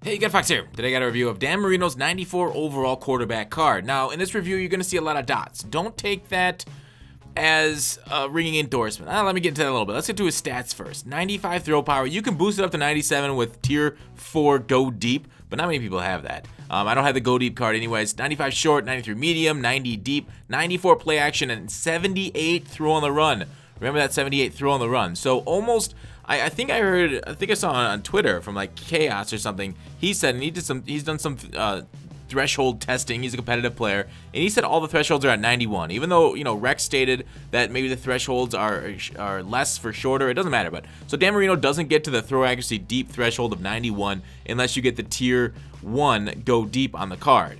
Hey, Get Fox here. Today I got a review of Dan Marino's 94 overall quarterback card. Now, in this review, you're going to see a lot of dots. Don't take that as a ringing endorsement. Let me get into that a little bit. Let's get to his stats first. 95 throw power. You can boost it up to 97 with tier 4 go deep, but not many people have that. I don't have the go deep card anyways. 95 short, 93 medium, 90 deep, 94 play action, and 78 throw on the run. Remember that 78 throw on the run. So almost, I think I saw on Twitter from like Chaos or something. He said, and he's done some threshold testing. He's a competitive player, and he said all the thresholds are at 91. Even though, you know, Rex stated that maybe the thresholds are less for shorter, it doesn't matter. But so Dan Marino doesn't get to the throw accuracy deep threshold of 91 unless you get the tier 1 go deep on the card.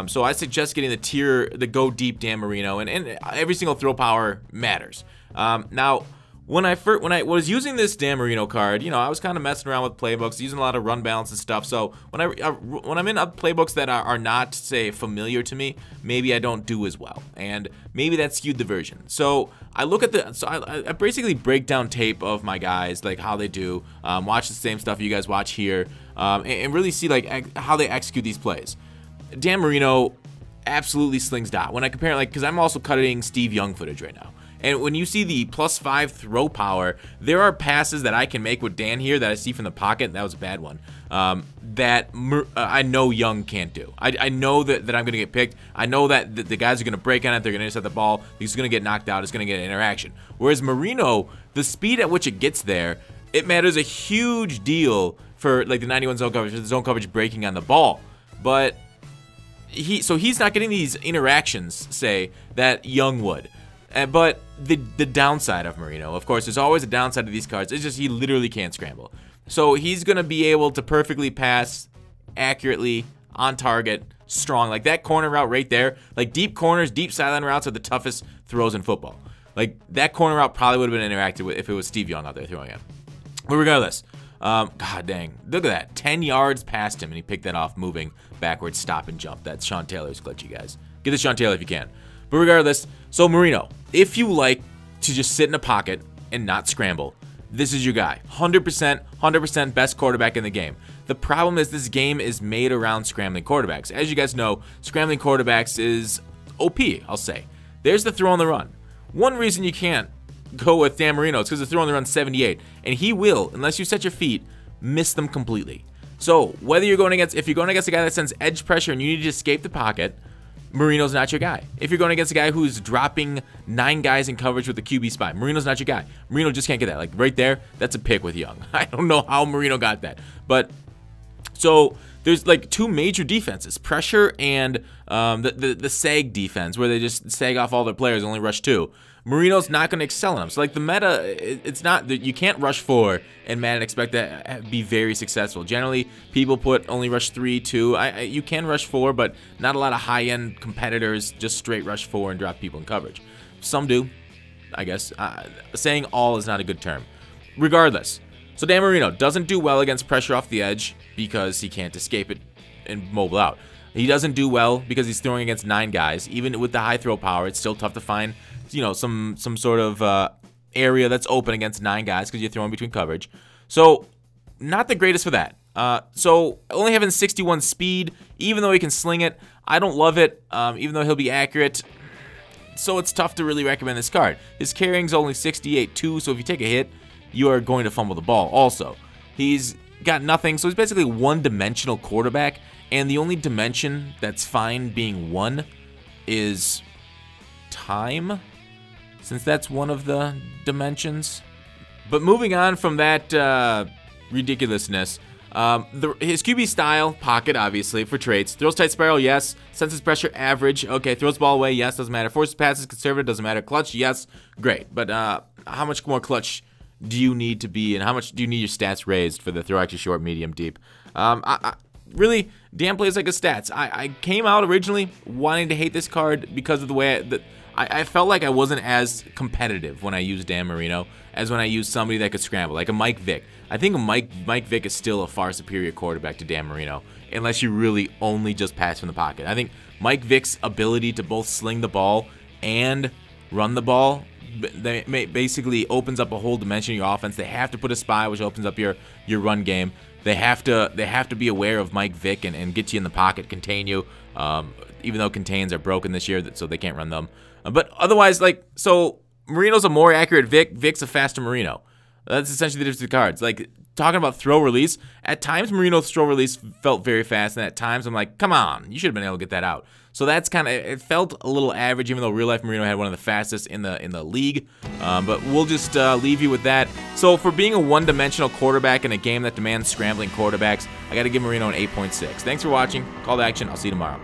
So I suggest getting the go deep Dan Marino, and every single throw power matters. Now, when I was using this Dan Marino card, you know, I was kind of messing around with playbooks, using a lot of run balance and stuff. So when I'm in playbooks that are not, say, familiar to me, maybe I don't do as well, and maybe that skewed the version. So I look at I basically break down tape of my guys, like how they do, watch the same stuff you guys watch here, and really see like how they execute these plays. Dan Marino absolutely slings dot. When I compare it, like, because I'm also cutting Steve Young footage right now. And when you see the +5 throw power, there are passes that I can make with Dan here that I see from the pocket. That was a bad one. That I know Young can't do. I know that I'm going to get picked. I know that the guys are going to break on it. They're going to intercept the ball. He's going to get knocked out. It's going to get an interaction. Whereas Marino, the speed at which it gets there, it matters a huge deal for like the 91 zone coverage, the zone coverage breaking on the ball. But he's not getting these interactions, say, that Young would. But the downside of Marino, of course, there's always a downside to these cards. It's just he literally can't scramble. So he's going to be able to perfectly pass accurately, on target, strong. Like that corner route right there, like deep corners, deep sideline routes are the toughest throws in football. Like that corner route probably would have been interacted with if it was Steve Young out there throwing it. But regardless, God dang, look at that. 10 yards past him, and he picked that off moving backwards, stop and jump. That's Sean Taylor's glitch, you guys. Get this Sean Taylor if you can. But regardless, so Marino, if you like to just sit in a pocket and not scramble, this is your guy. 100% best quarterback in the game. The problem is this game is made around scrambling quarterbacks. As you guys know, scrambling quarterbacks is OP, I'll say. There's the throw on the run. One reason you can't go with Dan Marino is because the throw on the run 78, and he will, unless you set your feet, miss them completely. So whether if you're going against a guy that sends edge pressure and you need to escape the pocket, Marino's not your guy. If you're going against a guy who's dropping 9 guys in coverage with a QB spy, Marino's not your guy. Marino just can't get that. Like right there, that's a pick with Young. I don't know how Marino got that. But so there's like 2 major defenses, pressure and the sag defense, where they just sag off all their players and only rush 2. Marino's not going to excel in them. So like the meta, it's not that you can't rush 4 and Madden expect that to be very successful. Generally, people put only rush 3, 2. You can rush 4, but not a lot of high-end competitors just straight rush 4 and drop people in coverage. Some do, I guess. Saying all is not a good term. Regardless, so Dan Marino doesn't do well against pressure off the edge because he can't escape it and mobile out. He doesn't do well because he's throwing against 9 guys. Even with the high throw power, it's still tough to find, you know, some sort of area that's open against 9 guys because you're throwing between coverage. So not the greatest for that. So only having 61 speed, even though he can sling it, I don't love it. Even though he'll be accurate, so it's tough to really recommend this card. His carrying's only 68 too, so if you take a hit, you are going to fumble the ball. Also, he's got nothing, so he's basically one-dimensional quarterback, and the only dimension that's fine being 1 is time, since that's one of the dimensions. But moving on from that ridiculousness, his QB style, pocket, obviously, for traits. Throws tight spiral, yes. Senses pressure, average. Okay, throws ball away, yes, doesn't matter. Forces passes, conservative, doesn't matter. Clutch, yes, great. But how much more clutch do you need to be, and how much do you need your stats raised for the throw actually short, medium, deep? Really, Dan plays like his stats. I came out originally wanting to hate this card because of the way I felt like I wasn't as competitive when I used Dan Marino as when I used somebody that could scramble, like a Mike Vick. I think Mike Vick is still a far superior quarterback to Dan Marino, unless you really only just pass from the pocket. I think Mike Vick's ability to both sling the ball and run the ball basically opens up a whole dimension of your offense. They have to put a spy, which opens up your run game. they have to be aware of Mike Vick and get you in the pocket, contain you. Even though contains are broken this year, so they can't run them. But otherwise, like, so Marino's a more accurate Vick. Vick's a faster Marino. That's essentially the difference of the cards. Like, talking about throw release, at times Marino's throw release felt very fast, and at times I'm like, come on, you should have been able to get that out. So that's kind of, it felt a little average, even though real life Marino had one of the fastest in the league. But we'll just leave you with that. So for being a one-dimensional quarterback in a game that demands scrambling quarterbacks, I got to give Marino an 8.6. Thanks for watching. Call to action. I'll see you tomorrow.